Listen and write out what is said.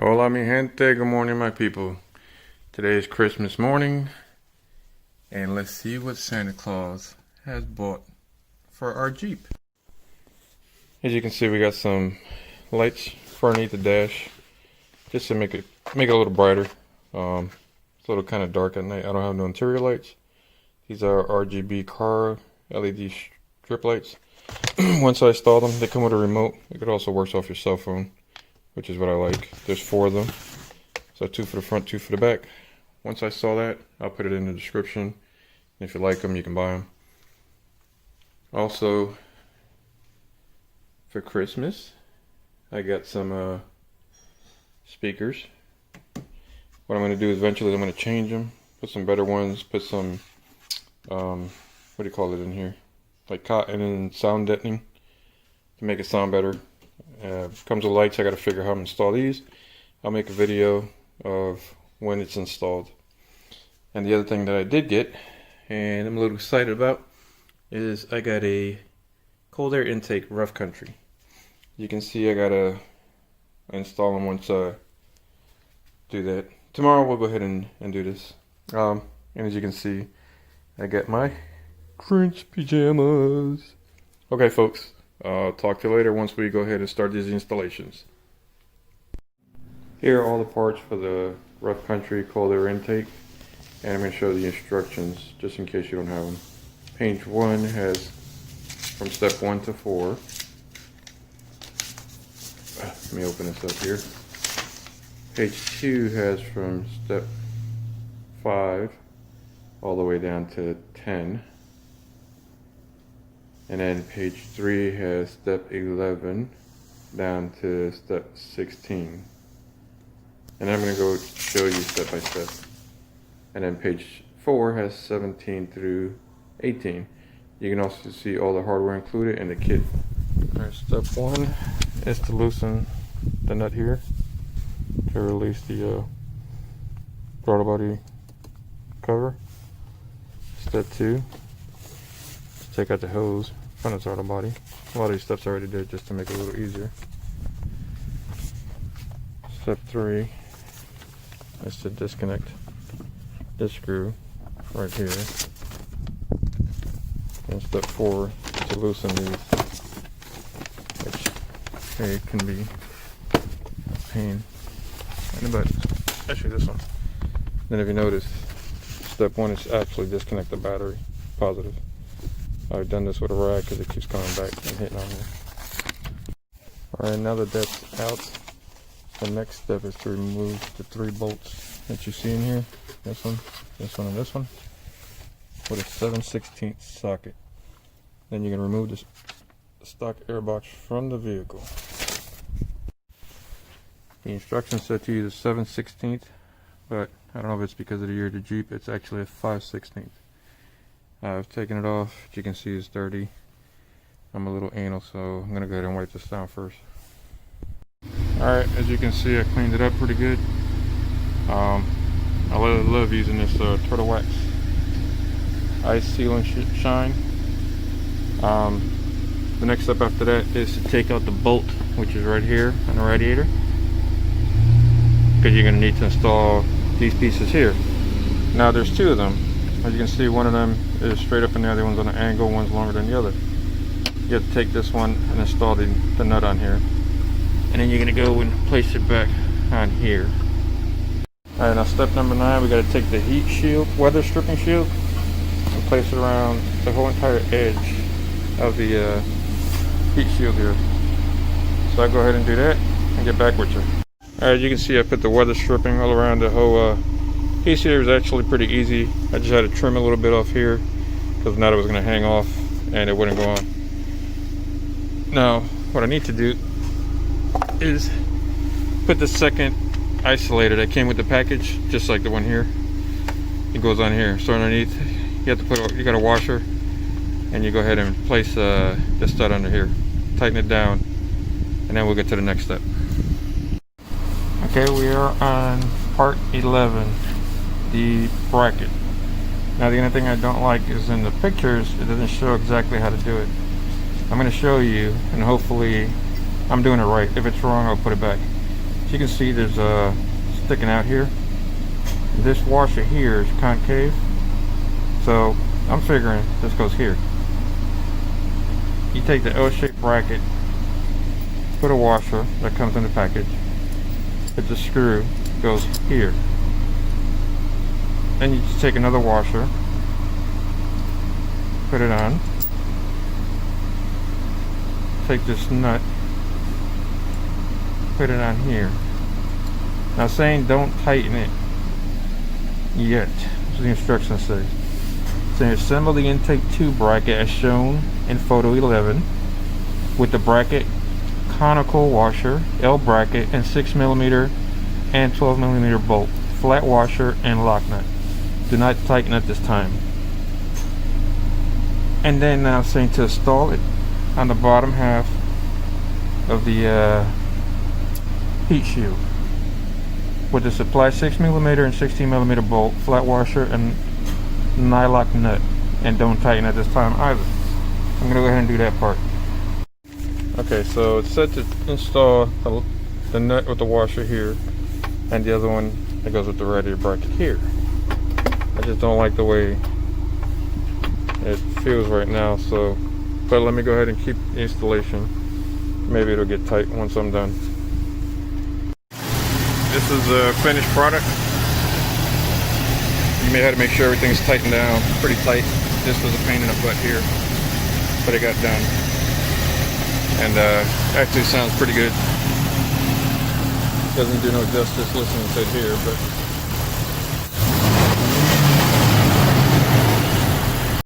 Hola mi gente, good morning my people. Today is Christmas morning and let's see what Santa Claus has bought for our Jeep. As you can see, we got some lights for underneath the dash just to make it a little brighter. It's a little kind of dark at night. I don't have no interior lights. These are RGB car LED strip lights. Once I install them, they come with a remote. It could also work off your cell phone, which is what I like. There's 4 of them. So 2 for the front, 2 for the back. Once I saw that, I'll put it in the description. And if you like them, you can buy them. Also, for Christmas, I got some speakers. What I'm going to do is eventually I'm going to change them. Put some better ones. Put some, what do you call it in here? Like cotton and sound deadening to make it sound better. Comes with lights. I got to figure out how to install these. I'll make a video of when it's installed. And the other thing that I did get, and I'm a little excited about, is I got a cold air intake rough country. You can see I gotta install them once I do that. Tomorrow we'll go ahead and do this. And as you can see, I got my Grinch pajamas. Okay folks, I'll talk to you later once we go ahead and start these installations. Here are all the parts for the rough country cold air intake, and I'm going to show the instructions just in case you don't have them. Page 1 has from step 1 to 4. Let me open this up here. Page 2 has from step 5 all the way down to 10. And then page 3 has step 11 down to step 16. And I'm going to go show you step by step. And then page 4 has 17 through 18. You can also see all the hardware included in the kit. Alright, step 1 is to loosen the nut here to release the throttle body cover. Step 2 is to take out the hose from the throttle body. A lot of these steps I already did just to make it a little easier. Step 3 is to disconnect this screw right here. And step 4 is to loosen these, which it can be a pain in the butt, especially this one. Then if you notice, step 1 is actually disconnect the battery, positive. I've done this with a rag because it keeps coming back and hitting on me. Alright, now that that's out, the next step is to remove the 3 bolts that you see in here. This one, and this one. With a 7/16 socket. Then you can remove the stock air box from the vehicle. The instructions said to use a 7/16, but I don't know if it's because of the year of the Jeep. It's actually a 5/16. I've taken it off. As you can see, it's dirty. I'm a little anal, so I'm gonna go ahead and wipe this down first. Alright, as you can see, I cleaned it up pretty good. I love using this turtle wax ice seal and shine. The next step after that is to take out the bolt, which is right here on the radiator, because you're going to need to install these pieces here. Now there's 2 of them. As you can see, one of them is straight up and the other one's on an angle, one's longer than the other. You have to take this one and install the nut on here, and then you're going to go and place it back on here. Alright, now step number 9, we got to take the heat shield, weather stripping shield, and place it around the whole entire edge of the heat shield here. So I go ahead and do that and get back with you. Alright, you can see I put the weather stripping all around the whole piece here. Is actually pretty easy. I just had to trim a little bit off here because now it was going to hang off and it wouldn't go on. Now, what I need to do is put the second isolator that came with the package, just like the one here. It goes on here. So underneath, you have to put, you got a washer, and you go ahead and place the stud under here. Tighten it down, and then we'll get to the next step. Okay, we are on part 11, the bracket. Now the only thing I don't like is in the pictures, it doesn't show exactly how to do it. I'm going to show you, and hopefully I'm doing it right. If it's wrong, I'll put it back. As you can see, there's sticking out here. This washer here is concave, so I'm figuring this goes here. You take the L-shaped bracket, put a washer that comes in the package, hit the screw, goes here. Then you just take another washer, put it on, take this nut, put it on here. Now saying don't tighten it yet, that's what the instructions say. Saying assemble the intake tube bracket as shown in photo 11 with the bracket, conical washer, L bracket, and 6mm and 12mm bolt, flat washer, and lock nut. Do not tighten at this time. And then now saying to install it on the bottom half of the heat shield with the supply 6mm and 16mm bolt, flat washer, and nylock nut, and don't tighten at this time either. I'm gonna go ahead and do that part. Okay, so it's set to install the nut with the washer here, and the other one that goes with the radiator bracket here. I just don't like the way it feels right now, so but let me go ahead and keep the installation. Maybe it'll get tight once I'm done. This is a finished product. You may have to make sure everything's tightened down pretty tight. This was a pain in the butt here, but it got done. And actually sounds pretty good. Doesn't do no justice listening to it here, but